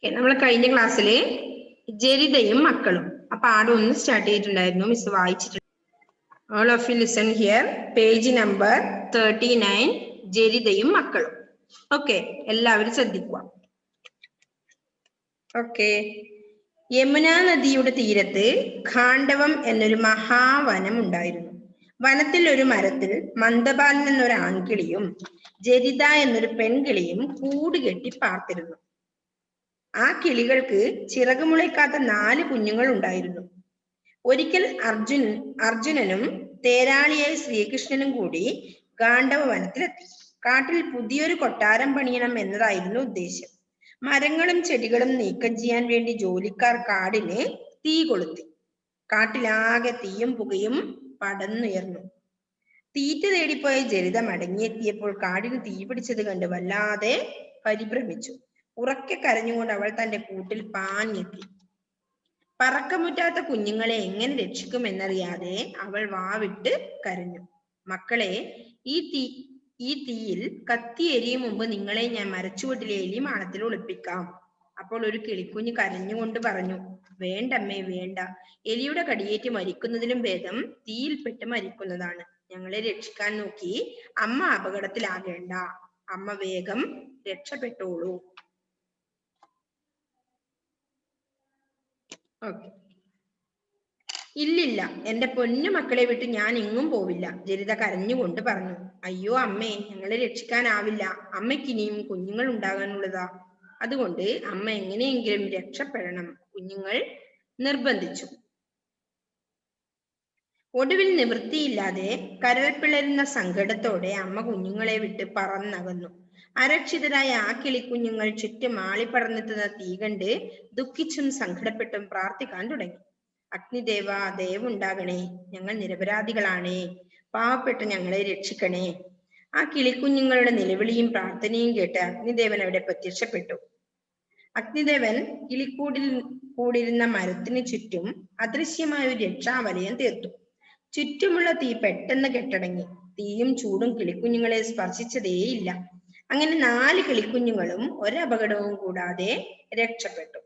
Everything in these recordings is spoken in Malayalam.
നമ്മൾ കഴിഞ്ഞ ക്ലാസ്സില് ജരിതയും മക്കളും ആ പാഠം ഒന്ന് സ്റ്റാർട്ട് ചെയ്തിട്ടുണ്ടായിരുന്നു. മിസ് വായിച്ചിട്ടുണ്ട്. All of you listen here. Page number 39, ജരിതയും മക്കളും. ഓക്കെ, എല്ലാവരും ശ്രദ്ധിക്കുക. ഓക്കെ. യമുനാ നദിയുടെ തീരത്ത് ഖാണ്ഡവം എന്നൊരു മഹാവനം ഉണ്ടായിരുന്നു. വനത്തിൽ ഒരു മരത്തിൽ മന്ദപാലൻ എന്നൊരു ആൺകിളിയും ജരിത എന്നൊരു പെൺകിളിയും കൂടുകെട്ടി പാർത്തിരുന്നു. ആ കിളികൾക്ക് ചിറകുമുളയ്ക്കാത്ത 4 കുഞ്ഞുങ്ങൾ ഉണ്ടായിരുന്നു. ഒരിക്കൽ അർജുനനും തേരാളിയായ ശ്രീകൃഷ്ണനും കൂടി ഗാണ്ഡവ വനത്തിലെത്തി. കാട്ടിൽ പുതിയൊരു കൊട്ടാരം പണിയണം എന്നതായിരുന്നു ഉദ്ദേശം. മരങ്ങളും ചെടികളും നീക്കം ചെയ്യാൻ വേണ്ടി ജോലിക്കാർ കാടിന് തീ കൊളുത്തി. കാട്ടിലാകെ തീയും പുകയും പടർന്നുയർന്നു. തീറ്റ തേടിപ്പോയ ജരിത മടങ്ങിയെത്തിയപ്പോൾ കാടിന് തീ പിടിച്ചത് കണ്ട് വല്ലാതെ പരിഭ്രമിച്ചു. ഉറക്കെ കരഞ്ഞുകൊണ്ട് അവൾ തന്റെ കൂട്ടിൽ പാഞ്ഞെത്തി. പറക്കമുറ്റാത്ത കുഞ്ഞുങ്ങളെ എങ്ങനെ രക്ഷിക്കുമെന്നറിയാതെ അവൾ വാവിട്ട് കരഞ്ഞു. മക്കളെ, ഈ തീയിൽ കത്തി എരിയും മുമ്പ് നിങ്ങളെ ഞാൻ മരച്ചുവട്ടിലെ എലിമാളത്തിൽ ഒളിപ്പിക്കാം. അപ്പോൾ ഒരു കിളിക്കുഞ്ഞ് കരഞ്ഞുകൊണ്ട് പറഞ്ഞു, വേണ്ടമ്മേ വേണ്ട, എലിയുടെ കടിയേറ്റ് മരിക്കുന്നതിലും ഭേദം തീയിൽപ്പെട്ട് മരിക്കുന്നതാണ്. ഞങ്ങളെ രക്ഷിക്കാൻ നോക്കി അമ്മ അപകടത്തിലാകേണ്ട. അമ്മ വേഗം രക്ഷപ്പെട്ടോളൂ. ഓക്കെ. ഇല്ലില്ല, എന്റെ പൊന്നു മക്കളെ വിട്ട് ഞാൻ എങ്ങും പോവില്ല, ജരിത കരഞ്ഞുകൊണ്ട് പറഞ്ഞു. അയ്യോ അമ്മേ, ഞങ്ങളെ രക്ഷിക്കാനാവില്ല. അമ്മയ്ക്ക് ഇനിയും കുഞ്ഞുങ്ങൾ ഉണ്ടാകാനുള്ളതാ. അതുകൊണ്ട് അമ്മ എങ്ങനെയെങ്കിലും രക്ഷപ്പെടണം, കുഞ്ഞുങ്ങൾ നിർബന്ധിച്ചു. ഒടുവിൽ നിവൃത്തിയില്ലാതെ കരൾ പിളരുന്ന സങ്കടത്തോടെ അമ്മ കുഞ്ഞുങ്ങളെ വിട്ട് പറന്നകന്നു. അരക്ഷിതരായ ആ കിളിക്കുഞ്ഞുങ്ങൾ ചുറ്റും ആളിപ്പടർന്നെത്തുന്ന തീ കണ്ട് ദുഃഖിച്ചും സങ്കടപ്പെട്ടും പ്രാർത്ഥിക്കാൻ തുടങ്ങി. അഗ്നിദേവ, ദയവുണ്ടാകണേ, ഞങ്ങൾ നിരപരാധികളാണേ, പാവപ്പെട്ട ഞങ്ങളെ രക്ഷിക്കണേ. ആ കിളിക്കുഞ്ഞുങ്ങളുടെ നിലവിളിയും പ്രാർത്ഥനയും കേട്ട് അഗ്നിദേവൻ അവിടെ പ്രത്യക്ഷപ്പെട്ടു. അഗ്നിദേവൻ കിളിക്കൂടിൽ കൂടിയിരുന്ന മരത്തിന് ചുറ്റും അദൃശ്യമായ ഒരു രക്ഷാവലയം തീർത്തു. ചുറ്റുമുള്ള തീ പെട്ടെന്ന് കെട്ടടങ്ങി. തീയും ചൂടും കിളിക്കുഞ്ഞുങ്ങളെ സ്പർശിച്ചതേയില്ല. അങ്ങനെ 4 കിളിക്കുഞ്ഞുങ്ങളും ഒരപകടവും കൂടാതെ രക്ഷപ്പെട്ടു.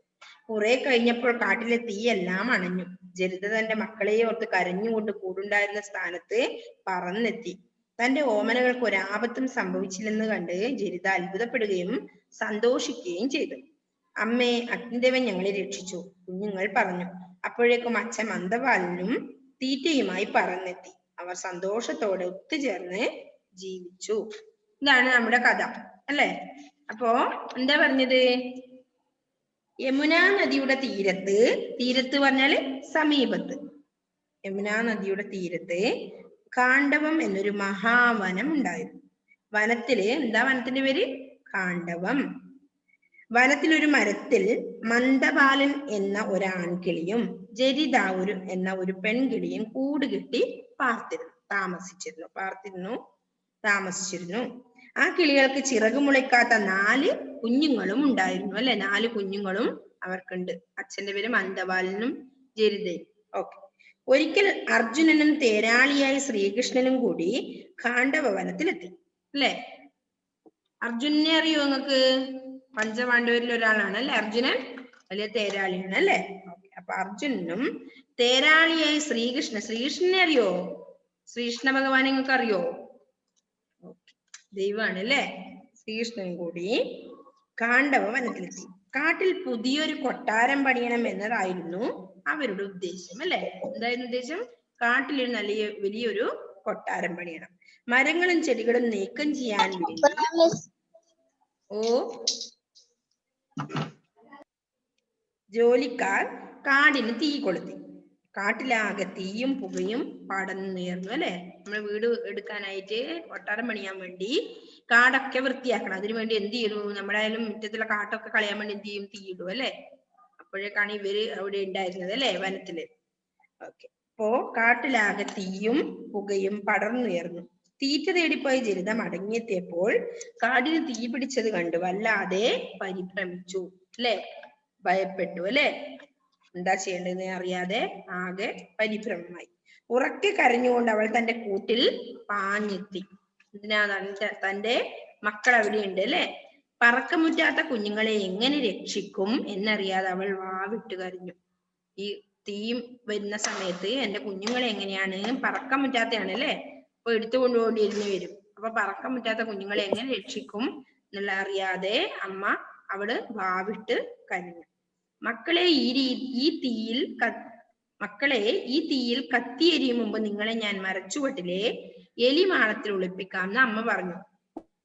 കുറെ കഴിഞ്ഞപ്പോൾ കാട്ടിലെ തീയെല്ലാം അണഞ്ഞു. ജരിത തന്റെ മക്കളെ ഓർത്ത് കരഞ്ഞുകൊണ്ട് കൂടുണ്ടായിരുന്ന സ്ഥാനത്ത് പറന്നെത്തി. തന്റെ ഓമനകൾക്ക് ഒരാപത്തും സംഭവിച്ചില്ലെന്ന് കണ്ട് ജരിത അത്ഭുതപ്പെടുകയും സന്തോഷിക്കുകയും ചെയ്തു. അമ്മേ, അഗ്നിദേവൻ ഞങ്ങളെ രക്ഷിച്ചു, കുഞ്ഞുങ്ങൾ പറഞ്ഞു. അപ്പോഴേക്കും അച്ഛൻ മന്ദപാലനും തീറ്റയുമായി പറന്നെത്തി. അവർ സന്തോഷത്തോടെ ഒത്തുചേർന്ന് ജീവിച്ചു. ഇതാണ് നമ്മുടെ കഥ, അല്ലെ? അപ്പോ എന്താ പറഞ്ഞത്? യമുനാ നദിയുടെ തീരത്ത് പറഞ്ഞാല് സമീപത്ത്, യമുനാ നദിയുടെ തീരത്ത് ഖാണ്ഡവം എന്നൊരു മഹാവനം ഉണ്ടായിരുന്നു. വനത്തില് എന്താ വനത്തിന്റെ പേര്? ഖാണ്ഡവം. വനത്തിൽ ഒരു മരത്തിൽ മന്ദപാലൻ എന്ന ഒരു ആൺകിളിയും ജരിത എന്ന ഒരു പെൺകിളിയും കൂടുകെട്ടി താമസിച്ചിരുന്നു. ആ കിളികൾക്ക് ചിറകുമുളയ്ക്കാത്ത 4 കുഞ്ഞുങ്ങളും ഉണ്ടായിരുന്നു, അല്ലെ? 4 കുഞ്ഞുങ്ങളും അവർക്കുണ്ട്. അച്ഛന്റെ പേര് മന്ദപാലനും ജരിതയും. ഓക്കെ. ഒരിക്കൽ അർജുനനും തേരാളിയായ ശ്രീകൃഷ്ണനും കൂടി ഖാണ്ഡവ വനത്തിലെത്തി, അല്ലെ? അർജുനനെ അറിയോ നിങ്ങൾക്ക്? പഞ്ചപാണ്ഡവരിൽ ഒരാളാണ്, അല്ലെ അർജുനൻ? വലിയ തേരാളിയാണ്, അല്ലെ? അപ്പൊ അർജുനനും തേരാളിയായി ശ്രീകൃഷ്ണനെ അറിയോ? ശ്രീകൃഷ്ണ ഭഗവാനെ നിങ്ങൾക്ക് അറിയോ? ദൈവമാണ്, അല്ലെ? ശ്രീകൃഷ്ണൻ കൂടി ഖാണ്ഡവ വനത്തിലെത്തി. കാട്ടിൽ പുതിയൊരു കൊട്ടാരം പണിയണം എന്നതായിരുന്നു അവരുടെ ഉദ്ദേശം, അല്ലെ? എന്തായിരുന്നു ഉദ്ദേശം? കാട്ടിൽ ഒരു വലിയൊരു കൊട്ടാരം പണിയണം. മരങ്ങളും ചെടികളും നീക്കം ചെയ്യാൻ വേണ്ടി ജോലിക്കാർ കാടിന് തീ കൊളുത്തി. കാട്ടിലാകെ തീയും പുകയും പടർന്നുയർന്നു, അല്ലെ? നമ്മൾ വീട് എടുക്കാനായിട്ട് കൊട്ടാരം പണിയാൻ വേണ്ടി കാടൊക്കെ വൃത്തിയാക്കണം. അതിനു വേണ്ടി എന്ത് ചെയ്തു? നമ്മളായാലും മുറ്റത്തുള്ള കാട്ടൊക്കെ കളയാൻ വേണ്ടി എന്ത് ചെയ്യും? തീയിടും, അല്ലെ? അപ്പോഴേക്കാണ് ഇവര് അവിടെ ഉണ്ടായിരുന്നത്, അല്ലെ? വനത്തില്. ഓക്കെ. അപ്പോ കാട്ടിലാകെ തീയും പുകയും പടർന്നുയർന്നു. തീറ്റ തേടിപ്പോയ ജരിത മടങ്ങിയെത്തിയപ്പോൾ കാടിന് തീ പിടിച്ചത് കണ്ട് വല്ലാതെ പരിഭ്രമിച്ചു, അല്ലെ? ഭയപ്പെട്ടു, അല്ലെ? എന്താ ചെയ്യേണ്ടതെന്ന് അറിയാതെ ആകെ പരിഭ്രമമായി. ഉറക്കെ കരഞ്ഞുകൊണ്ട് അവൾ തന്റെ കൂട്ടിൽ പാഞ്ഞെത്തി. തന്റെ മക്കൾ അവിടെയുണ്ട്, അല്ലെ? പറക്കമുറ്റാത്ത കുഞ്ഞുങ്ങളെ എങ്ങനെ രക്ഷിക്കും എന്നറിയാതെ അവൾ വാവിട്ട് കരഞ്ഞു. ഈ തീയും വരുന്ന സമയത്ത് എന്റെ കുഞ്ഞുങ്ങളെ എങ്ങനെയാണ്, പറക്കാൻ പറ്റാത്തയാണ് അല്ലേ, അപ്പൊ എടുത്തു കൊണ്ടുപോകേണ്ടിയിരുന്ന് വരും. അപ്പൊ പറക്കാൻ പറ്റാത്ത കുഞ്ഞുങ്ങളെ എങ്ങനെ രക്ഷിക്കും എന്നുള്ള അറിയാതെ അവള് വാവിട്ട് കരഞ്ഞു. മക്കളെ ഈ തീയിൽ കത്തിയെരിയും മുമ്പ് നിങ്ങളെ ഞാൻ മരച്ചുവട്ടിലെ എലിമാളത്തിൽ ഒളിപ്പിക്കാം എന്ന് അമ്മ പറഞ്ഞു.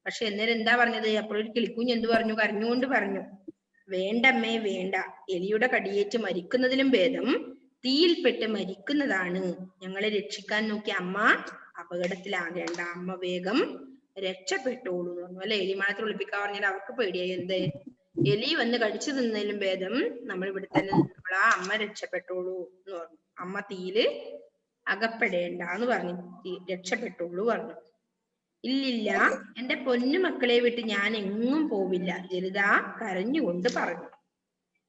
പക്ഷെ എന്നേരം എന്താ പറഞ്ഞത്? അപ്പോഴൊരു കിളിക്കുഞ്ഞ് എന്ത് പറഞ്ഞു? കരഞ്ഞുകൊണ്ട് പറഞ്ഞു, വേണ്ടമ്മേ വേണ്ട, എലിയുടെ കടിയേറ്റ് മരിക്കുന്നതിലും ഭേദം തീയിൽപ്പെട്ട് മരിക്കുന്നതാണ്. ഞങ്ങളെ രക്ഷിക്കാൻ നോക്കി അമ്മ അപകടത്തിലാകേണ്ട, അമ്മ വേഗം രക്ഷപ്പെട്ടോളൂ എന്ന് പറഞ്ഞു അല്ലെ. എലിമാളത്തിൽ ഒളിപ്പിക്കാൻ പറഞ്ഞാൽ അവർക്ക് പേടിയായി. എന്ത്, എലി വന്ന് കടിച്ചു തിന്നതിലും ഭേദം നമ്മൾ ഇവിടെ തന്നെ നിന്നോളാ, അമ്മ രക്ഷപ്പെട്ടോളൂ എന്ന് പറഞ്ഞു. അമ്മ തീയില് അകപ്പെടേണ്ട എന്ന് പറഞ്ഞു, രക്ഷപ്പെട്ടോളൂ പറഞ്ഞു. ഇല്ലില്ല, എന്റെ പൊന്നു മക്കളെ വിട്ട് ഞാൻ എങ്ങും പോവില്ല, ജലിത കരഞ്ഞുകൊണ്ട് പറഞ്ഞു.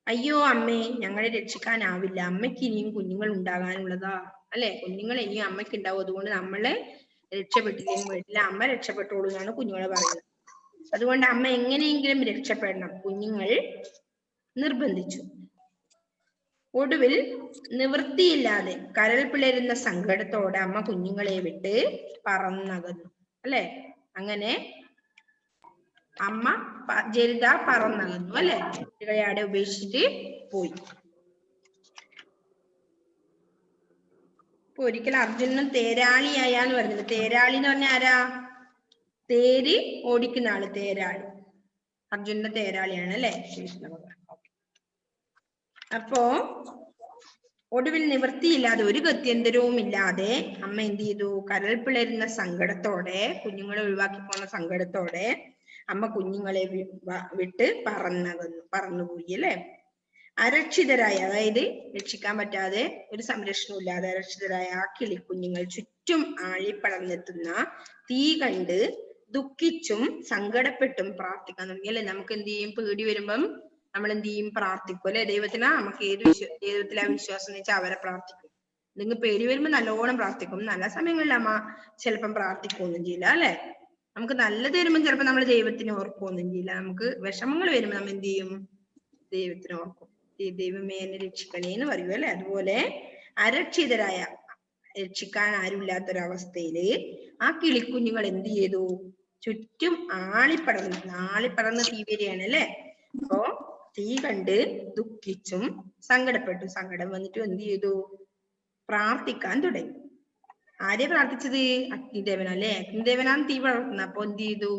അയ്യോ അമ്മേ, ഞങ്ങളെ രക്ഷിക്കാനാവില്ല, അമ്മയ്ക്ക് ഇനിയും കുഞ്ഞുങ്ങൾ ഉണ്ടാകാനുള്ളതാ അല്ലെ. കുഞ്ഞുങ്ങൾ ഇനിയും അമ്മയ്ക്ക് ഉണ്ടാവും, അതുകൊണ്ട് നമ്മളെ രക്ഷപ്പെട്ടില്ലെങ്കിൽ വീട്ടിലെ അമ്മ രക്ഷപ്പെട്ടോളൂ എന്നാണ് കുഞ്ഞുങ്ങളെ പറയുന്നത്. അതുകൊണ്ട് അമ്മ എങ്ങനെയെങ്കിലും രക്ഷപ്പെടണം, കുഞ്ഞുങ്ങൾ നിർബന്ധിച്ചു. ഒടുവിൽ നിവൃത്തിയില്ലാതെ കരൾ പിളരുന്ന സങ്കടത്തോടെ അമ്മ കുഞ്ഞുങ്ങളെ വിട്ട് പറന്നകന്നു അല്ലെ. അങ്ങനെ അമ്മ ജലിത പറന്നകന്നു അല്ലെ, കുട്ടികളെ അവിടെ ഉപേക്ഷിച്ചിട്ട് പോയി. ഇപ്പൊ ഒരിക്കൽ അർജുനൻ തേരാളിയായാന്ന് പറഞ്ഞത്. തേരാളി എന്ന് പറഞ്ഞ ആരാ? തേര് ഓടിക്കുന്ന ആള്, തേരാളി. അർജുനന്റെ തേരാളിയാണ് അല്ലെ ശ്രീകൃഷ്ണ ഭഗവാൻ. അപ്പോ ഒടുവിൽ നിവൃത്തിയില്ലാതെ, ഒരു ഗത്യന്തരവും ഇല്ലാതെ അമ്മ എന്ത് ചെയ്തു? കരൾ പിളരുന്ന സങ്കടത്തോടെ, കുഞ്ഞുങ്ങളെ ഒഴിവാക്കി പോന്ന സങ്കടത്തോടെ അമ്മ കുഞ്ഞുങ്ങളെ വിട്ട് പറന്നുപോയി അല്ലെ. അരക്ഷിതരായ, അതായത് രക്ഷിക്കാൻ പറ്റാതെ, ഒരു സംരക്ഷണവും ഇല്ലാതെ അരക്ഷിതരായ ആ കിളിക്കുഞ്ഞുങ്ങൾ ചുറ്റും ആഴിപ്പടർന്നെത്തുന്ന തീ കണ്ട് ദുഃഖിച്ചും സങ്കടപ്പെട്ടും പ്രാർത്ഥിക്കാൻ തുടങ്ങി അല്ലെ. നമുക്ക് എന്ത് ചെയ്യും? പേടി വരുമ്പം നമ്മൾ എന്ത് ചെയ്യും? പ്രാർത്ഥിക്കും അല്ലെ. ദൈവത്തിനാ നമുക്ക് ദൈവത്തിലാ വിശ്വാസം എന്ന് വെച്ചാൽ അവരെ പ്രാർത്ഥിക്കും. നിങ്ങൾ പേടി വരുമ്പോ നല്ലോണം പ്രാർത്ഥിക്കും. നല്ല സമയങ്ങളിൽ അമ്മ ചിലപ്പം പ്രാർത്ഥിക്കുകയൊന്നും ചെയ്യില്ല അല്ലെ. നമുക്ക് നല്ലത് വരുമ്പോൾ ചിലപ്പോൾ നമ്മൾ ദൈവത്തിനെ ഓർക്കുകയൊന്നും ചെയ്യില്ല. നമുക്ക് വിഷമങ്ങൾ വരുമ്പോൾ നമ്മൾ എന്ത് ചെയ്യും? ദൈവത്തിനെ ഓർക്കും. ദൈവമേ എന്നെ രക്ഷിക്കണേ എന്ന് പറയൂ അല്ലെ. അതുപോലെ അരക്ഷിതരായ, രക്ഷിക്കാൻ ആരുമില്ലാത്തൊരവസ്ഥയില് ആ കിളിക്കുഞ്ഞുങ്ങൾ എന്ത് ചെയ്തു? ചുറ്റും ആളിപ്പടർന്ന് തീ വരികയാണ് അല്ലെ. അപ്പോ തീ കണ്ട് ദുഃഖിച്ചും സങ്കടപ്പെട്ടു. സങ്കടം വന്നിട്ട് എന്ത് ചെയ്തു? പ്രാർത്ഥിക്കാൻ തുടങ്ങി. ആരെ പ്രാർത്ഥിച്ചത്? അഗ്നിദേവന അല്ലെ. അഗ്നിദേവനാണ് തീ വളർത്തുന്നത്. അപ്പൊ എന്ത് ചെയ്തു?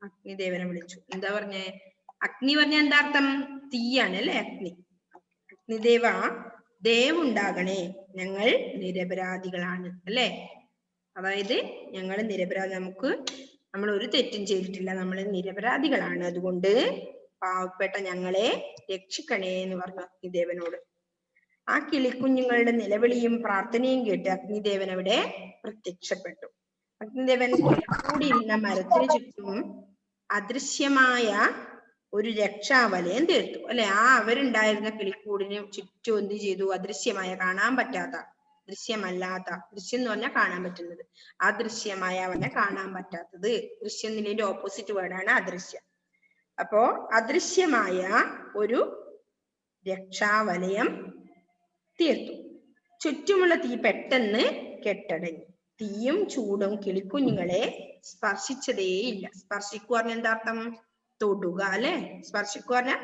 അഗ്നിദേവനെ വിളിച്ചു. എന്താ പറഞ്ഞേ? അഗ്നി പറഞ്ഞ എന്താ അർത്ഥം? തീയാണ് അല്ലെ. അഗ്നിദേവ, ദേവുണ്ടാകണേ, ഞങ്ങൾ നിരപരാധികളാണ് അല്ലെ. അതായത് ഞങ്ങൾ നിരപരാധി, നമ്മൾ ഒരു തെറ്റും ചെയ്തിട്ടില്ല, നമ്മൾ നിരപരാധികളാണ്, അതുകൊണ്ട് പാവപ്പെട്ട ഞങ്ങളെ രക്ഷിക്കണേ എന്ന് പറഞ്ഞു അഗ്നിദേവനോട്. ആ കിളിക്കുഞ്ഞുങ്ങളുടെ നിലവിളിയും പ്രാർത്ഥനയും കേട്ട് അഗ്നിദേവൻ അവിടെ പ്രത്യക്ഷപ്പെട്ടു. അഗ്നിദേവൻ കൂടിയിരുന്ന മരത്തിന് ചുറ്റും അദൃശ്യമായ ഒരു രക്ഷാവലയം തീർത്തു അല്ലെ. ആ അവരുണ്ടായിരുന്ന കിളിക്കൂടിന് ചുറ്റും എന്ത് ചെയ്തു? അദൃശ്യമായ, കാണാൻ പറ്റാത്ത, ദൃശ്യമല്ലാത്ത, ദൃശ്യം എന്ന് പറഞ്ഞാൽ കാണാൻ പറ്റുന്നത്, അദൃശ്യമായ അവനെ കാണാൻ പറ്റാത്തത്. ദൃശ്യം എന്നതിന്റെ ഓപ്പോസിറ്റ് വേർഡാണ് അദൃശ്യം. അപ്പോ അദൃശ്യമായ ഒരു രക്ഷാവലയം തീർത്തു. ചുറ്റുമുള്ള തീ പെട്ടെന്ന് കെട്ടടങ്ങി. തീയും ചൂടും കിളിക്കുഞ്ഞുങ്ങളെ സ്പർശിച്ചതേയില്ല. സ്പർശിക്കുക പറഞ്ഞ എന്താ അർത്ഥം? തൊടുക അല്ലെ. സ്പർശിക്കുക പറഞ്ഞ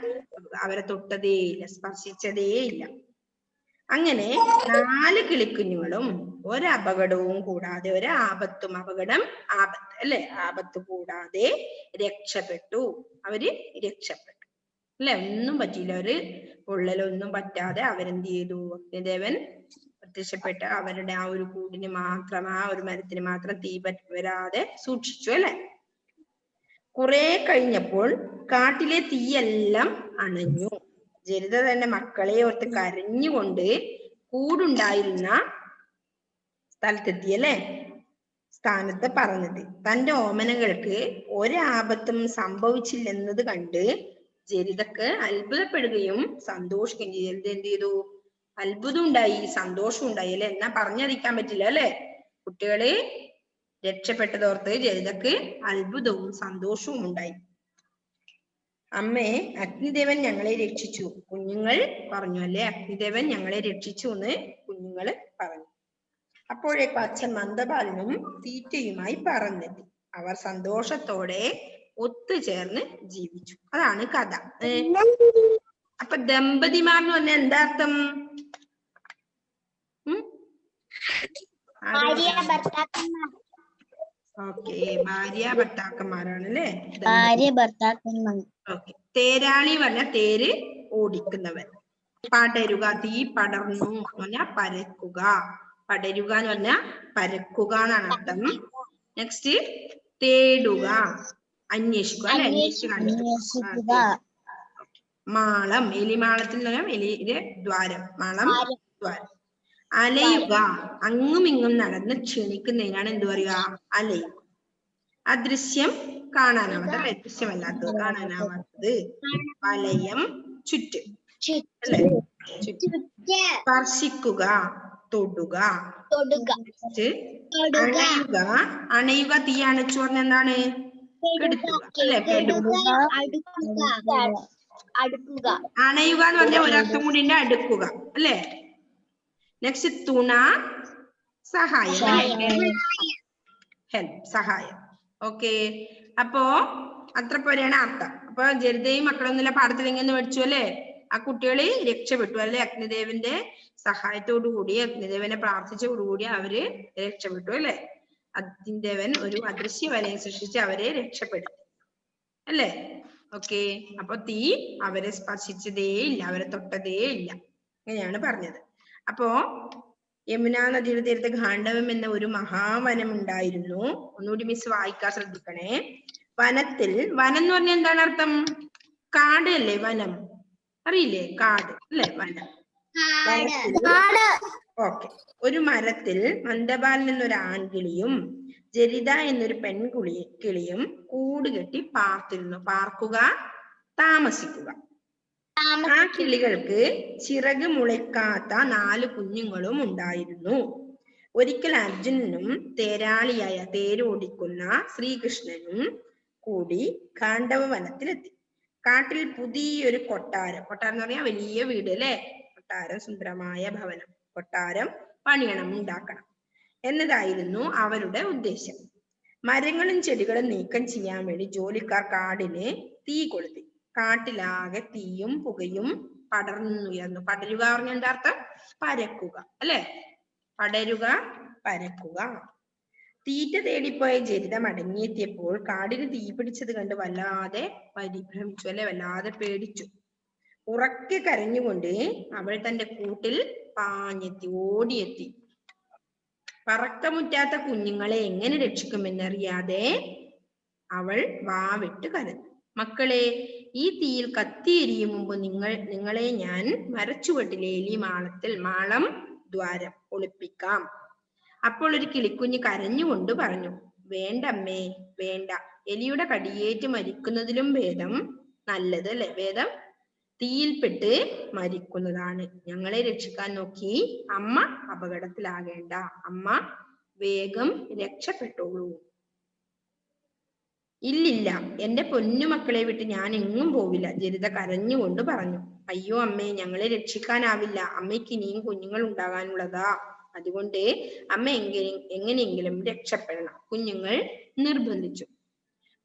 അവരെ തൊട്ടതേയില്ല, സ്പർശിച്ചതേയില്ല. അങ്ങനെ 4 കിളിക്കുഞ്ഞുങ്ങളും ഒരപകടവും കൂടാതെ, ഒരാപത്തും, ആപത്ത് അല്ലെ, ആപത്ത് കൂടാതെ രക്ഷപ്പെട്ടു. അവര് രക്ഷപ്പെട്ടു അല്ലെ. ഒന്നും പറ്റിയില്ല, ഒരു പൊള്ളലൊന്നും പറ്റാതെ അവരെന്ത് ചെയ്തു? അഗ്നിദേവൻ പ്രത്യക്ഷപ്പെട്ട് അവരുടെ ആ ഒരു കൂടിന് മാത്രം, ആ ഒരു മരത്തിന് മാത്രം തീ വരാതെ സൂക്ഷിച്ചു അല്ലെ. കുറെ കഴിഞ്ഞപ്പോൾ കാട്ടിലെ തീയെല്ലാം അണഞ്ഞു. ജലിത തന്നെ മക്കളെ ഓർത്ത് കരഞ്ഞുകൊണ്ട് കൂടുണ്ടായിരുന്ന സ്ഥലത്തെത്തി അല്ലെ. സ്ഥാനത്ത് പറന്നെത്തി. തന്റെ ഓമനകൾക്ക് ഒരാപത്തും സംഭവിച്ചില്ലെന്നത് കണ്ട് ജലിതക്ക് അത്ഭുതപ്പെടുകയും സന്തോഷിക്കുകയും ചെയ്തു. ജലിത എന്ത് ചെയ്തു? അത്ഭുതം ഉണ്ടായി, സന്തോഷം ഉണ്ടായി അല്ലെ. എന്നാ പറഞ്ഞറിയിക്കാൻ പറ്റില്ല അല്ലെ. കുട്ടികള് രക്ഷപ്പെട്ടതോർത്ത് ജലിതക്ക് അത്ഭുതവും സന്തോഷവും ഉണ്ടായി. അമ്മേ, അഗ്നിദേവൻ ഞങ്ങളെ രക്ഷിച്ചു. കുഞ്ഞുങ്ങൾ പറഞ്ഞു അല്ലെ, അഗ്നിദേവൻ ഞങ്ങളെ രക്ഷിച്ചു എന്ന് കുഞ്ഞുങ്ങൾ പറഞ്ഞു. അപ്പോഴേക്കും അച്ഛൻ മന്ദപാലനും തീറ്റയുമായി പറന്നെത്തി. അവർ സന്തോഷത്തോടെ ഒത്തുചേർന്ന് ജീവിച്ചു. അതാണ് കഥ. അപ്പൊ ദമ്പതിമാർ എന്ന് പറഞ്ഞാൽ എന്താ അർത്ഥം? ഓക്കെ, ഭാര്യ ഭർത്താക്കന്മാരാണ് അല്ലേ? ഓക്കെ. തേരാളി പറഞ്ഞ തേര് ഓടിക്കുന്നവൻ. പടരുക, തീ പടർന്നു എന്ന് പറഞ്ഞാൽ പരക്കുക. പടരുക എന്ന് പറഞ്ഞാൽ പരക്കുക എന്നാണ് അർത്ഥം. നെക്സ്റ്റ് തേടുക, അന്വേഷിക്കുക അല്ലെ, അന്വേഷിച്ച്. മാളം, എലിമാളത്തിൽ എന്ന് പറഞ്ഞാൽ എലിയുടെ ദ്വാരം, മാളം ദ്വാരം. അലയുക, അങ്ങും ഇങ്ങും നടന്ന് ക്ഷണിക്കുന്നതിനാണ് എന്ത് പറയുക? അലയുക. അദൃശ്യം, കാണാനാവാത്ത അല്ലെ, ദൃശ്യമല്ലാത്തത്, കാണാനാവാത്തത്. വലയം, ചുറ്റ് അല്ലെ, സ്പർശിക്കുക, തൊടുക. അണയുക, അണയുക തീ അണച്ചു പറഞ്ഞ എന്താണ്? കെടുത്തുക അല്ലെ, അണയുക എന്ന് പറഞ്ഞാൽ ഒരർത്ഥം കൂടി ഉണ്ട്, അടുക്കുക അല്ലെ. നെക്സ്റ്റ് തുണ, സഹായം, ഹെൽപ്പ്, സഹായം. ഓക്കെ, അപ്പോ അത്ര പോലെയാണ് അർത്ഥം. അപ്പൊ ജരിതയും മക്കളൊന്നുമില്ല പാഠത്തിൽ എങ്ങനെ പഠിച്ചു അല്ലെ? ആ കുട്ടികള് രക്ഷപ്പെട്ടു അല്ലെ, അഗ്നിദേവന്റെ സഹായത്തോടു കൂടി, അഗ്നിദേവനെ പ്രാർത്ഥിച്ചതോടുകൂടി അവര് രക്ഷപ്പെട്ടു അല്ലെ. അഗ്നിദേവൻ ഒരു അദൃശ്യ വലയം സൃഷ്ടിച്ച് അവരെ രക്ഷപ്പെടുത്തി അല്ലെ. ഓക്കെ, അപ്പൊ തീ അവരെ സ്പർശിച്ചതേ ഇല്ല, അവരെ തൊട്ടതേ ഇല്ല, അങ്ങനെയാണ് പറഞ്ഞത്. അപ്പോ യമുനാ നദിയുടെ തീരത്ത് ഗാണ്ഡവം എന്ന ഒരു മഹാവനം ഉണ്ടായിരുന്നു. ഒന്നുകൂടി മിസ് വായിക്കാൻ ശ്രദ്ധിക്കണേ. വനത്തിൽ, വനം എന്ന് പറഞ്ഞാൽ എന്താണ് അർത്ഥം? കാട് അല്ലേ വനം, അറിയില്ലേ? കാട് അല്ലെ, വനം. ഓക്കെ. ഒരു മരത്തിൽ മന്ദബാലൻ എന്നൊരു ആൺകിളിയും ജരിത എന്നൊരു കിളിയും കൂട് കെട്ടി പാർത്തിരുന്നു. പാർക്കുക, താമസിക്കുക. ആ കിളികൾക്ക് ചിറക് മുളയ്ക്കാത്ത 4 കുഞ്ഞുങ്ങളും ഉണ്ടായിരുന്നു. ഒരിക്കൽ അർജുനനും തേരാളിയായ തേരോടിക്കുന്ന ശ്രീകൃഷ്ണനും കൂടി ഗാണ്ഡവ വനത്തിലെത്തി. കാട്ടിൽ പുതിയൊരു കൊട്ടാരം എന്ന് പറഞ്ഞാൽ വലിയ വീട് അല്ലെ, കൊട്ടാരം, സുന്ദരമായ ഭവനം, കൊട്ടാരം പണിയണം, ഉണ്ടാക്കണം എന്നതായിരുന്നു അവരുടെ ഉദ്ദേശം. മരങ്ങളും ചെടികളും നീക്കം ചെയ്യാൻ വേണ്ടി ജോലിക്കാർ കാടിന് തീ കൊളുത്തി. കാട്ടിലാകെ തീയും പുകയും പടർന്നുയർന്നു. പടരുക പറഞ്ഞ എന്താ അർത്ഥം? പരക്കുക അല്ലെ, പടരുക, പരക്കുക. തീറ്റ തേടിപ്പോയ ജരിത മടങ്ങിയെത്തിയപ്പോൾ കാടിന് തീ പിടിച്ചത് കണ്ട് വല്ലാതെ പരിഭ്രമിച്ചു അല്ലെ, വല്ലാതെ പേടിച്ചു. ഉറക്കെ കരഞ്ഞുകൊണ്ട് അവൾ തന്റെ കൂട്ടിൽ പാഞ്ഞെത്തി, ഓടിയെത്തി. പറക്കമുറ്റാത്ത കുഞ്ഞുങ്ങളെ എങ്ങനെ രക്ഷിക്കുമെന്നറിയാതെ അവൾ വാവിട്ട് കരഞ്ഞു. മക്കളെ, ഈ തീയിൽ കത്തിയെരിയും മുമ്പ് നിങ്ങളെ ഞാൻ മരച്ചുവട്ടിലെ മാളം ദ്വാരം ഒളിപ്പിക്കാം. അപ്പോൾ ഒരു കിളിക്കുഞ്ഞ് കരഞ്ഞുകൊണ്ട് പറഞ്ഞു, വേണ്ടമ്മേ, വേണ്ട. എലിയുടെ കടിയേറ്റ് മരിക്കുന്നതിലും ഭേദം, നല്ലത് അല്ലെ, ഭേദം തീയിൽപ്പെട്ട് മരിക്കുന്നതാണ്. ഞങ്ങളെ രക്ഷിക്കാൻ നോക്കി അമ്മ അപകടത്തിലാകേണ്ട. അമ്മ വേഗം രക്ഷപ്പെട്ടോളൂ. ഇല്ലില്ല, എന്റെ പൊന്നുമക്കളെ വിട്ട് ഞാൻ എങ്ങും പോവില്ല, ജരിത കരഞ്ഞുകൊണ്ട് പറഞ്ഞു. അയ്യോ അമ്മേ, ഞങ്ങളെ രക്ഷിക്കാനാവില്ല. അമ്മയ്ക്ക് ഇനിയും കുഞ്ഞുങ്ങൾ ഉണ്ടാകാനുള്ളതാ. അതുകൊണ്ട് അമ്മ എങ്ങനെയെങ്കിലും രക്ഷപ്പെടണം, കുഞ്ഞുങ്ങൾ നിർബന്ധിച്ചു.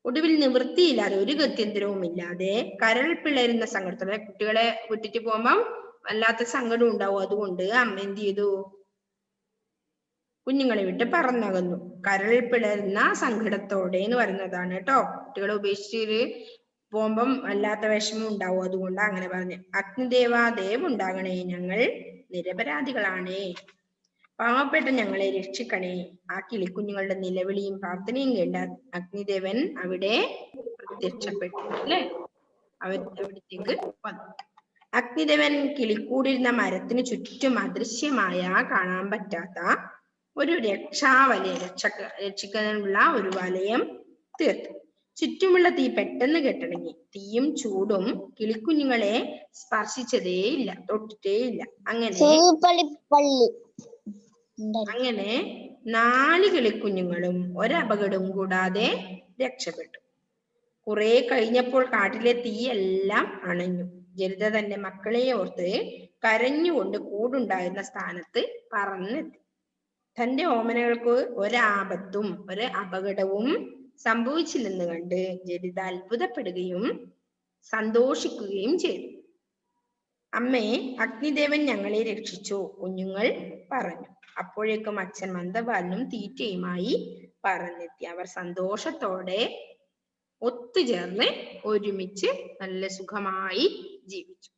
ഒടുവിൽ നിവൃത്തിയില്ലാതെ, ഒരു ഗത്യന്തരവും ഇല്ലാതെ, കരൾ പിളരുന്ന സങ്കടത്തോടെ, കുട്ടികളെ വിട്ടിട്ട് പോകുമ്പം വല്ലാത്ത സങ്കടം ഉണ്ടാവും, അതുകൊണ്ട് അമ്മ എന്ത് ചെയ്തു? കുഞ്ഞുങ്ങളെ വിട്ട് പറന്നകന്നു. കരൾ പിളരുന്ന സങ്കടത്തോടെ എന്ന് പറയുന്നതാണ് കേട്ടോ. കുട്ടികളെ ഉപേക്ഷിച്ച് പോകുമ്പം വല്ലാത്ത വിഷമം ഉണ്ടാവും, അതുകൊണ്ട് അങ്ങനെ പറഞ്ഞു. അഗ്നിദേവാദേവ് ഉണ്ടാകണേ, ഞങ്ങൾ നിരപരാധികളാണേ, പാവപ്പെട്ട ഞങ്ങളെ രക്ഷിക്കണേ. ആ കിളിക്കുഞ്ഞുങ്ങളുടെ നിലവിളിയും പ്രാർത്ഥനയും കേട്ട അഗ്നിദേവൻ അവിടെ പ്രത്യക്ഷപ്പെട്ടു അല്ലെ, അവിടത്തേക്ക് വന്നു. അഗ്നിദേവൻ കിളിക്കൂടിരുന്ന മരത്തിന് ചുറ്റും അദൃശ്യമായ, കാണാൻ പറ്റാത്ത ഒരു രക്ഷിക്കാനുള്ള ഒരു വലയം തീർത്തു. ചുറ്റുമുള്ള തീ പെട്ടെന്ന് കെട്ടടങ്ങി. തീയും ചൂടും കിളിക്കുഞ്ഞുങ്ങളെ സ്പർശിച്ചതേ ഇല്ല, തൊട്ടിട്ടേ ഇല്ല. അങ്ങനെ 4 കിളിക്കുഞ്ഞുങ്ങളും ഒരപകടവും കൂടാതെ രക്ഷപ്പെട്ടു. കുറെ കഴിഞ്ഞപ്പോൾ കാട്ടിലെ തീയെല്ലാം അണഞ്ഞു. ജരിത തന്റെ മക്കളെ ഓർത്ത് കരഞ്ഞുകൊണ്ട് കൂടുണ്ടായിരുന്ന സ്ഥാനത്ത് പറന്നെത്തി. തന്റെ ഓമനകൾക്ക് ഒരാപത്തും അപകടവും സംഭവിച്ചില്ലെന്ന് കണ്ട് ജരിത അത്ഭുതപ്പെടുകയും സന്തോഷിക്കുകയും ചെയ്തു. അമ്മേ, അഗ്നിദേവൻ ഞങ്ങളെ രക്ഷിച്ചു, കുഞ്ഞുങ്ങൾ പറഞ്ഞു. അപ്പോഴേക്കും അച്ഛൻ മന്ദബാലനും തീറ്റയുമായി പറന്നെത്തി. അവർ സന്തോഷത്തോടെ ഒത്തുചേർന്ന് ഒരുമിച്ച് നല്ല സുഖമായി ജീവിച്ചു.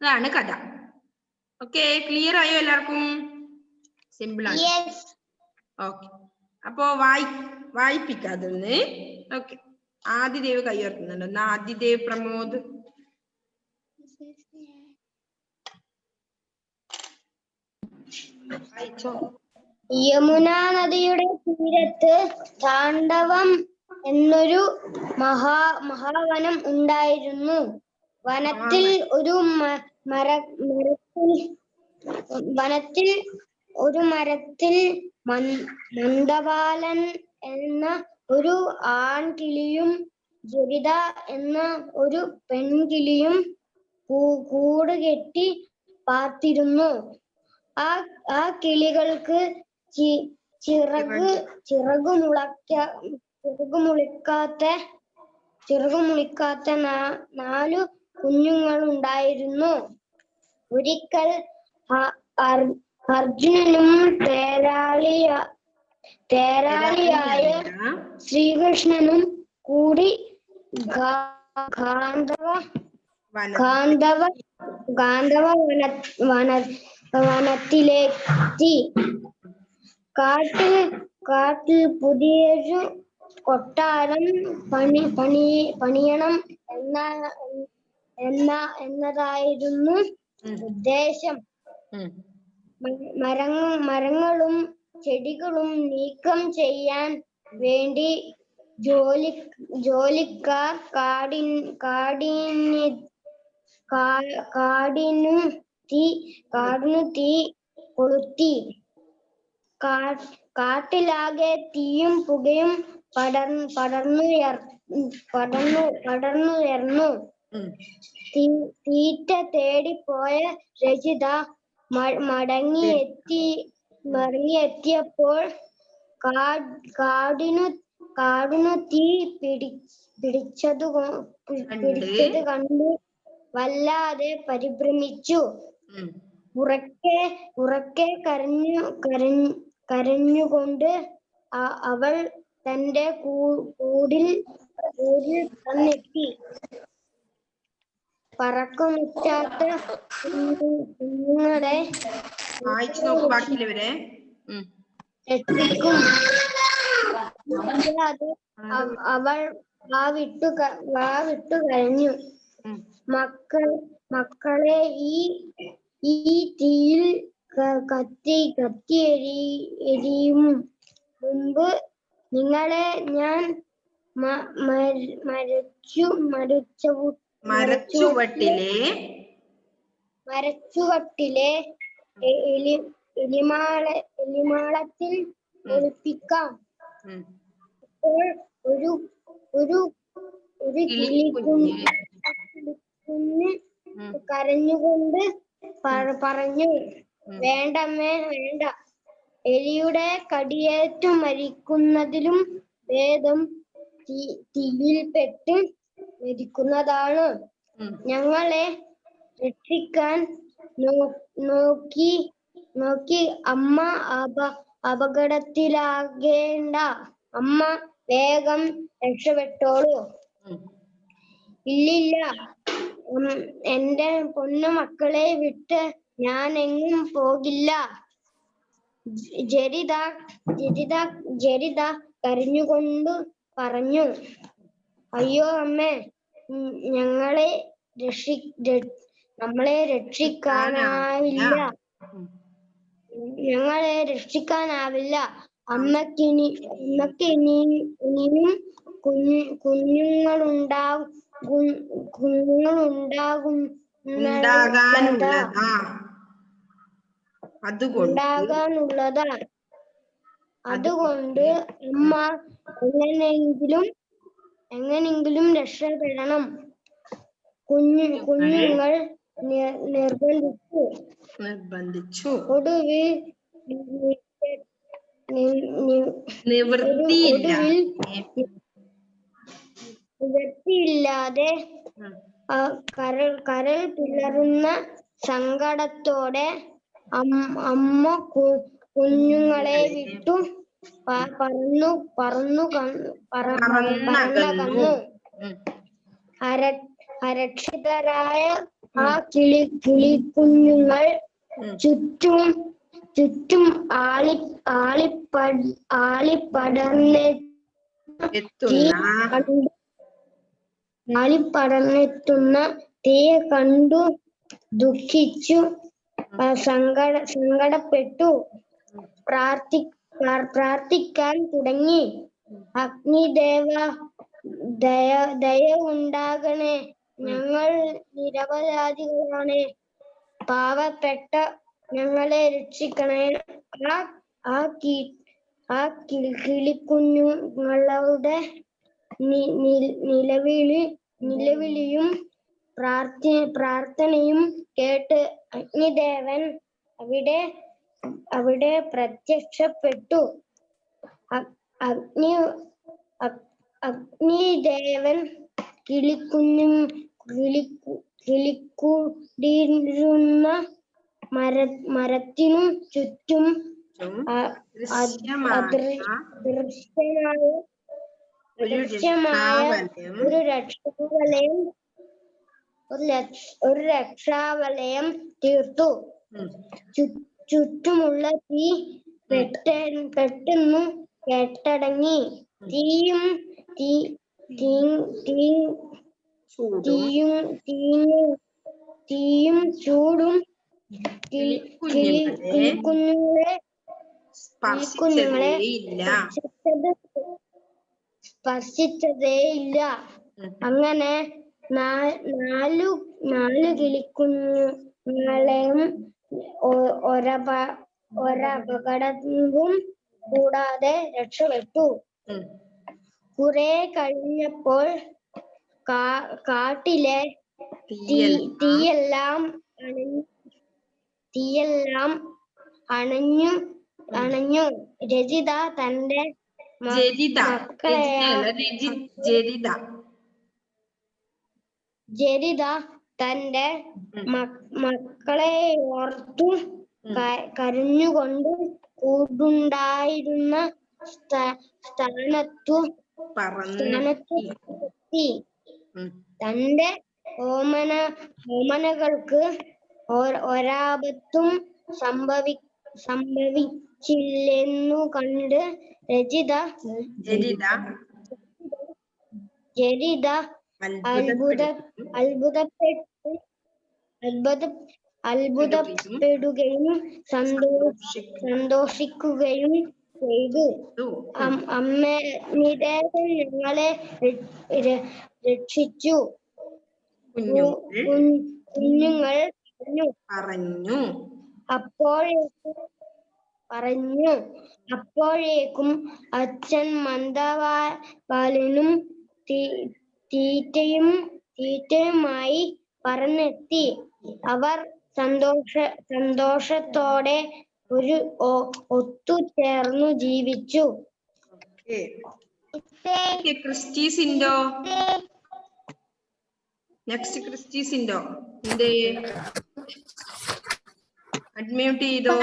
അതാണ് കഥ. ഓക്കെ, ക്ലിയർ ആയോ എല്ലാവർക്കും? സിമ്പിൾ ആണ്. ഓക്കെ, അപ്പോ വായിപ്പിക്കാതെന്ന്. ഓക്കെ, ആദിദേവ് കൈയുയർത്തുന്നുണ്ട്. എന്നാ ആദിദേവ് പ്രമോദ്. യമുനാ നദിയുടെ തീരത്ത് താണ്ഡവം എന്നൊരു മഹാവനം ഉണ്ടായിരുന്നു. വനത്തിൽ ഒരു മരത്തിൽ മന്ദബാലൻ എന്ന ഒരു ആൺകിളിയും ജരിത എന്ന ഒരു പെൺകിളിയും കൂട് കെട്ടി പാർത്തിരുന്നു. ആ കിളികൾക്ക് ചിറകുമുളിക്കാത്ത 4 കുഞ്ഞുങ്ങളുണ്ടായിരുന്നു. ഒരിക്കൽ അർജുനനും തേരാളിയായ ശ്രീകൃഷ്ണനും കൂടി വനത്തിലെത്തി. കാട്ടിൽ പുതിയൊരു കൊട്ടാരം പണിയണം എന്നതായിരുന്നു ഉദ്ദേശം. മരങ്ങളും ചെടികളും നീക്കം ചെയ്യാൻ വേണ്ടി ജോലിക്കാർ കാടിനു തീ കൊളുത്തി. കാട്ടിലാകെ തീയും പുകയും പടർന്നുയർന്നു. തീറ്റ തേടിപ്പോയ രജിത മടങ്ങിയെത്തിയപ്പോൾ കാടിനു തീ പിടിച്ചത് കണ്ടു വല്ലാതെ പരിഭ്രമിച്ചു. ഉറക്കെ കരഞ്ഞുകൊണ്ട് അവൾ തന്റെ കൂടിൽ വന്നെത്തി. പറക്കമുറ്റാത്ത കുഞ്ഞുങ്ങളെ രക്ഷിക്കും. അവൾ വാവിട്ടു കരഞ്ഞു. മക്കളെ, ഈ തീയിൽ കത്തിയെരിയും മുമ്പ് നിങ്ങളെ ഞാൻ മരച്ചുവട്ടിലെ എലിമാളത്തിൽ ഒളിപ്പിക്കാം. അപ്പോൾ ഒരു കിളിക്കുഞ്ഞ് കരഞ്ഞുകൊണ്ട് പറഞ്ഞു, വേണ്ടമ്മേ, വേണ്ട. എലിയുടെ കടിയേറ്റു മരിക്കുന്നതിലും ഭേദം തീയിൽപ്പെട്ട് മരിക്കുന്നതാണ്. ഞങ്ങളെ രക്ഷിക്കാൻ നോക്കി അമ്മ അപകടത്തിലാകേണ്ട. അമ്മ വേഗം രക്ഷപ്പെട്ടോളൂ. ഇല്ലില്ല, എന്റെ പൊന്നു മക്കളെ വിട്ട് ഞാൻ എങ്ങും പോകില്ല. ജരിത കരഞ്ഞുകൊണ്ട് പറഞ്ഞു. അയ്യോ അമ്മേ, നമ്മളെ രക്ഷിക്കാനാവില്ല. അമ്മക്ക് ഇനിയും ഉണ്ടാകാനുള്ളതാ. അതുകൊണ്ട് അമ്മ എങ്ങനെയെങ്കിലും എങ്ങനെങ്കിലും രക്ഷപ്പെടണം. കുഞ്ഞുങ്ങൾ നിർബന്ധിച്ചു. ഒടുവിൽ നിവൃത്തിയില്ലാതെ കരൾ പിളരുന്ന സങ്കടത്തോടെ അമ്മ കുഞ്ഞുങ്ങളെ വിട്ടു പറന്നകന്നു. അരക്ഷിതരായ ആ കിളിക്കുഞ്ഞുങ്ങൾ ചുറ്റും ആളിപ്പടർന്നെത്തുന്ന തീയെ കണ്ടു ദുഃഖിച്ചു സങ്കടപ്പെട്ടു പ്രാർത്ഥിക്കാൻ തുടങ്ങി. അഗ്നിദേവ, ദയ ഉണ്ടാകണേ, ഞങ്ങൾ നിരപരാധികളാണ്, പാവപ്പെട്ട ഞങ്ങളെ രക്ഷിക്കണേ. ആ കിളിക്കുഞ്ഞുങ്ങളുടെ നിലവിളിയും പ്രാർത്ഥനയും കേട്ട് അഗ്നിദേവൻ അവിടെ പ്രത്യക്ഷപ്പെട്ടു. അഗ്നിദേവൻ കിളിക്കൂടിയിരുന്ന മരത്തിനു ചുറ്റും അദൃശ്യമായ ഒരു രക്ഷാവലയം തീർത്തു. ചുറ്റുമുള്ള തീ പെട്ടെന്നു കെട്ടടങ്ങി. തീയും ചൂടും കിളിക്കുഞ്ഞുങ്ങളെ സ്പർശിച്ചതേയില്ല. അങ്ങനെ നാലു കിളിക്കുഞ്ഞുങ്ങളെയും ഒരപകടവും കൂടാതെ രക്ഷപ്പെട്ടു. കുറെ കഴിഞ്ഞപ്പോൾ കാട്ടിലെ തീയെല്ലാം അണഞ്ഞു. രജിത തന്റെ മക്കളെ ഓർത്തു കരഞ്ഞുകൊണ്ട് കൂടുണ്ടായിരുന്ന സ്ഥാനത്തു തന്റെ ഓമനകൾക്ക് ഒരാപത്തും സംഭവിച്ചില്ലെന്നു കണ്ട് ജരിത അത്ഭുതപ്പെടുകയും സന്തോഷിക്കുകയും ചെയ്തു. അമ്മ ഞങ്ങളെ രക്ഷിച്ചു, കുഞ്ഞുങ്ങൾ പറഞ്ഞു. അപ്പോഴേക്കും അച്ഛൻ മന്ദവാലനും തീറ്റയുമായി പറന്നെത്തി. അവർ സന്തോഷത്തോടെ ഒത്തുചേർന്നു ജീവിച്ചു. അഡ്മ്യൂട്ട് ചെയ്തോ?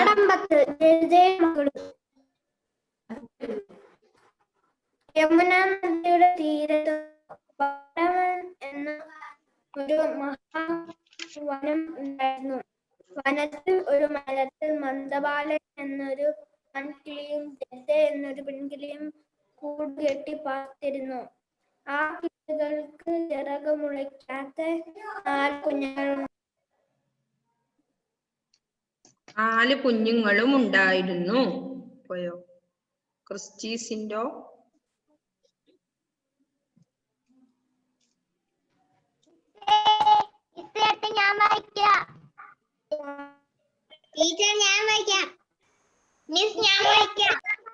യമുനാ നദിയുടെ തീരത്ത് എന്ന ഒരു മഹാവനം ഉണ്ടായിരുന്നു. വനത്തിൽ ഒരു മരത്തിൽ മന്ദബാലൻ എന്നൊരു ആൺകിളിയും ജയ എന്നൊരു പെൺകിളിയും കൂടുകെട്ടി പാർത്തിരുന്നു. ആ കിളികൾക്ക് ചിറകുമുളയ്ക്കാത്ത 4 കുഞ്ഞുങ്ങളും ഉണ്ടായിരുന്നു. പോയോ ക്രിസ്റ്റീസിൻഡോ?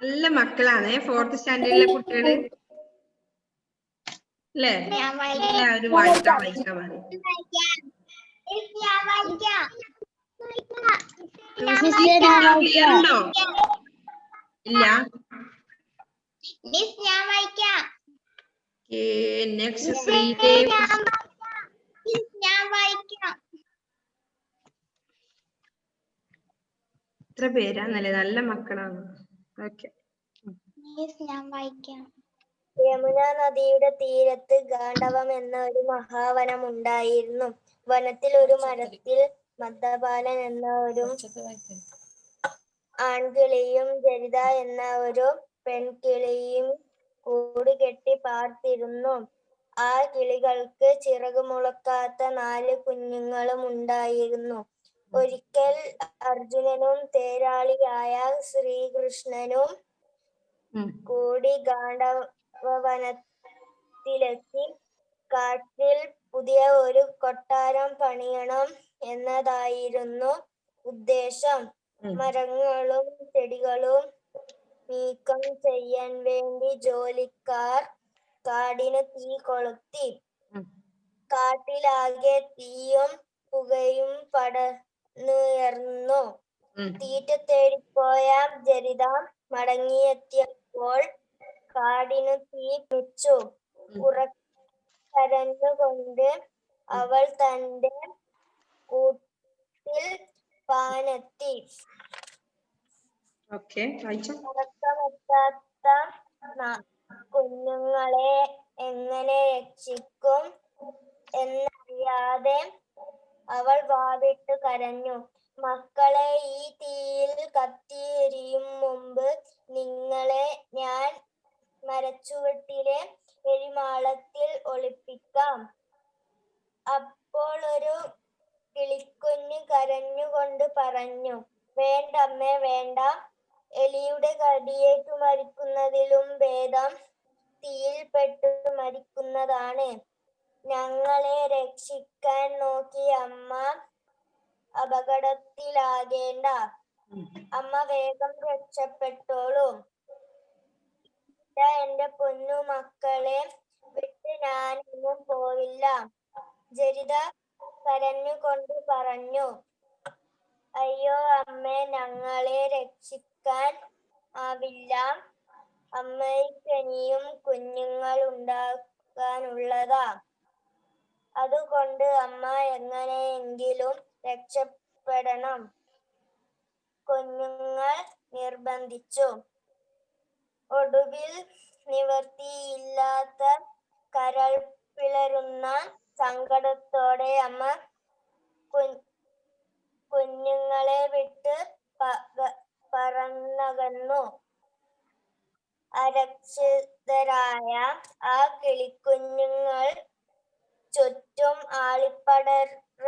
നല്ല മക്കളാണ് 4th സ്റ്റാൻഡേർഡിലെ കുട്ടികള്. അല്ലേ? ഞാൻ വായിക്കാം. എല്ലാവരും വായിക്കാം പറയും. ക്ലിയർ ഉണ്ടോ? ഇല്ല. ഞാൻ വായിക്കാം. നെക്സ്റ്റ് ശ്രീദേവ്. ഞാൻ വായിക്കാം. എത്ര പേരാന്നല്ലേ, നല്ല മക്കളാണ്. ഓക്കെ, ഞാൻ വായിക്കാം. യമുനാ നദിയുടെ തീരത്ത് ഗാണ്ഡവം എന്ന ഒരു മഹാവനം ഉണ്ടായിരുന്നു. വനത്തിൽ ഒരു മരത്തിൽ മദ്ദപാലൻ എന്ന ഒരു ആൺകിളിയും ജരിത എന്ന ഒരു പെൺകിളിയും കൂട് കെട്ടി പാർത്തിരുന്നു. ആ കിളികൾക്ക് ചിറകുമുളക്കാത്ത 4 കുഞ്ഞുങ്ങളും ഉണ്ടായിരുന്നു. ഒരിക്കൽ അർജുനനും തേരാളിയായ ശ്രീകൃഷ്ണനും കൂടി ഗാണ്ഡവവനത്തിലെത്തി. കാട്ടിൽ പുതിയ ഒരു കൊട്ടാരം പണിയണം എന്നതായിരുന്നു ഉദ്ദേശം. മരങ്ങളും ചെടികളും നീക്കം ചെയ്യാൻ വേണ്ടി ജോലിക്കാർ കാടിന് തീ കൊളുത്തി. കാട്ടിലാകെ തീയും പുകയും പടർന്നുയർന്നു. തീറ്റ തേടിപ്പോയ ജരിത മടങ്ങിയെത്തിയപ്പോൾ കാടിനു തീ പിടിച്ചു. കരഞ്ഞുകൊണ്ട് അവൾ തന്റെ കൂട്ടിൽ പാനെത്തി. ഉറക്കമെത്താത്ത കുഞ്ഞുങ്ങളെ എങ്ങനെ രക്ഷിക്കും എന്നറിയാതെ അവൾ വാവിട്ട് കരഞ്ഞു. മക്കളെ, ഈ തീയിൽ കത്തിയെരിയും മുമ്പ് നിങ്ങളെ ഞാൻ മരച്ചുവട്ടിലെ എരിമാളത്തിൽ ഒളിപ്പിക്കാം. അപ്പോൾ ഒരു കിളിക്കുഞ്ഞ് കരഞ്ഞുകൊണ്ട് പറഞ്ഞു, വേണ്ടമ്മേ വേണ്ട, എലിയുടെ കടിയേറ്റു മരിക്കുന്നതിലും ഭേദം തീയിൽപ്പെട്ട് മരിക്കുന്നതാണ്. ഞങ്ങളെ രക്ഷിക്കാൻ നോക്കി അമ്മ അപകടത്തിലാകേണ്ട. അമ്മ വേഗം രക്ഷപ്പെട്ടോളൂ. എന്റെ പൊന്നു മക്കളെ വിട്ട് ഞാനൊന്നും പോവില്ല. ജരിത കരഞ്ഞുകൊണ്ട് പറഞ്ഞു. അയ്യോ അമ്മേ, ഞങ്ങളെ രക്ഷിക്കാൻ ആവില്ല. അമ്മയ്ക്കിനിയും കുഞ്ഞുങ്ങൾ ഉണ്ടാകാനുള്ളതാ. അതുകൊണ്ട് അമ്മ എങ്ങനെയെങ്കിലും രക്ഷപ്പെടണം. കുഞ്ഞുങ്ങൾ നിർബന്ധിച്ചു. ഒടുവിൽ നിവൃത്തിയില്ലാത്ത കരൾ പിളരുന്ന സങ്കടത്തോടെ അമ്മ കുഞ്ഞുങ്ങളെ വിട്ട് പറന്നകന്നു. അരക്ഷിതരായ ആ കിളിക്കുഞ്ഞുങ്ങൾ ചുറ്റും ആളിപ്പടർന്ന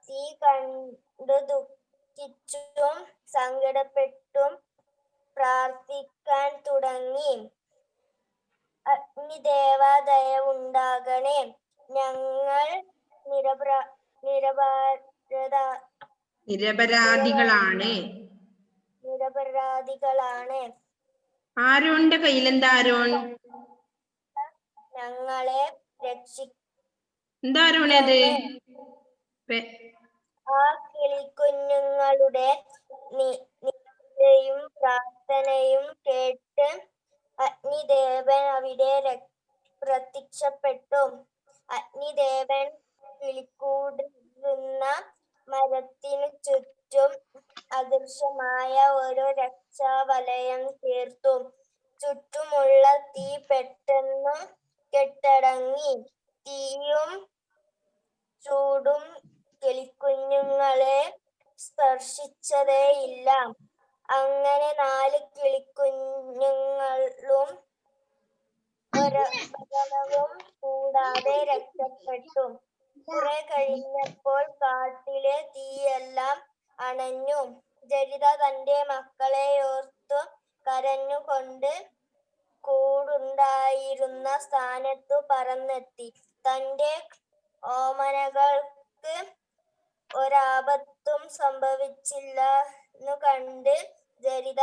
തീ കണ്ടു ദുഃഖിച്ചും സങ്കടപ്പെട്ടും പ്രാർത്ഥിക്കാൻ തുടങ്ങി. അഗ്നിദേവ, ദയവുണ്ടാകണേ. ഞങ്ങൾ നിരപരാധികളാണ്. ആരോന്റെ കയ്യിലെന്താ? ആരോൺ ഞങ്ങളെ എന്താ ആരോണത്? ആ കിളിക്കുഞ്ഞുങ്ങളുടെ നിലവിളിയും പ്രാർത്ഥനയും കേട്ട് അഗ്നിദേവൻ അവിടെ പ്രത്യക്ഷപ്പെട്ടു. അഗ്നിദേവൻ കിളിക്കൂടിരുന്ന മരത്തിനു ചുറ്റും അദൃശ്യമായ ഒരു രക്ഷാവലയം തീർത്തു. ചുറ്റുമുള്ള തീ പെട്ടെന്ന് കെട്ടടങ്ങി. തീയും ചൂടും കിളിക്കുഞ്ഞുങ്ങളെ സ്പർശിച്ചതേയില്ല. അങ്ങനെ 4 കിളിക്കുഞ്ഞുങ്ങളും ഒരപകടവും കൂടാതെ രക്ഷപ്പെട്ടു. കുറെ കഴിഞ്ഞപ്പോൾ കാട്ടിലെ തീയെല്ലാം അണഞ്ഞു. ജരിത തന്റെ മക്കളെ ഓർത്തു കരഞ്ഞുകൊണ്ട് കൂടുണ്ടായിരുന്ന സ്ഥാനത്തു പറന്നെത്തി. തന്റെ ഓമനകൾക്ക് ഒരാപത്തും സംഭവിച്ചില്ലെന്നു കണ്ട് ജരിത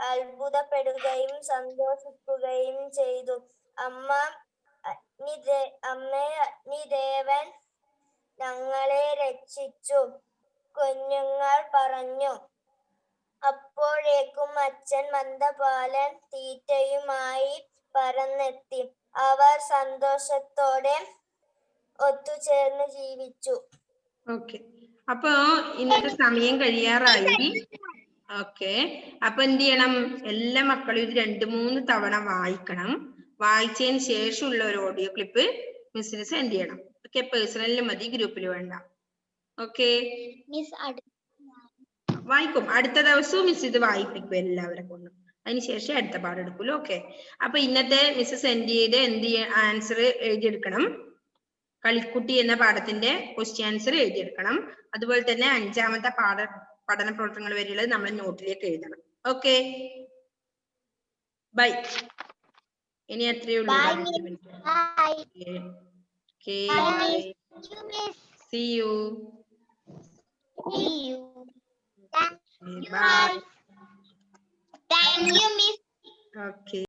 അത്ഭുതപ്പെടുകയും സന്തോഷിക്കുകയും ചെയ്തു. അഗ്നിദേവൻ ഞങ്ങളെ രക്ഷിച്ചു, കുഞ്ഞുങ്ങൾ പറഞ്ഞു. അപ്പോഴേക്കും അച്ഛൻ മന്ദപാലൻ തീറ്റയുമായി പറന്നെത്തി. അവർ സന്തോഷത്തോടെ ഒത്തുചേർന്ന് ജീവിച്ചു. ഓക്കെ, അപ്പൊ ഇന്നത്തെ സമയം കഴിയാറായി. ഓക്കെ, അപ്പൊ എന്ത് ചെയ്യണം? എല്ലാ മക്കളും ഇത് 2-3 തവണ വായിക്കണം. വായിച്ചതിന് ശേഷമുള്ള ഒരു ഓഡിയോ ക്ലിപ്പ് മിസ്സിന് സെൻഡ് ചെയ്യണം. ഓക്കെ, പേഴ്സണലിൽ മതി, ഗ്രൂപ്പിൽ വേണ്ട. ഓക്കെ, വായിക്കും. അടുത്ത ദിവസവും മിസ് ഇത് വായിപ്പിക്കും എല്ലാവരെ കൊണ്ടും. അതിനുശേഷം അടുത്ത പാഠം എടുക്കുള്ളൂ. ഓക്കെ, അപ്പൊ ഇന്നത്തെ മിസ് സെൻഡ് ചെയ്ത് ആൻസർ എഴുതിയെടുക്കണം. കളിക്കുട്ടി എന്ന പാഠത്തിന്റെ ക്വസ്റ്റ്യൻ ആൻസർ എഴുതിയെടുക്കണം. അതുപോലെ തന്നെ 5ാമത്തെ പഠന പ്രവർത്തനങ്ങൾ വരെയുള്ളത് നമ്മൾ നോട്ടിലേക്ക് എഴുതണം. Okay, bye. ഇനി എത്രയേ ഉള്ളൂ? See you. Bye. Thank you, Miss. Okay.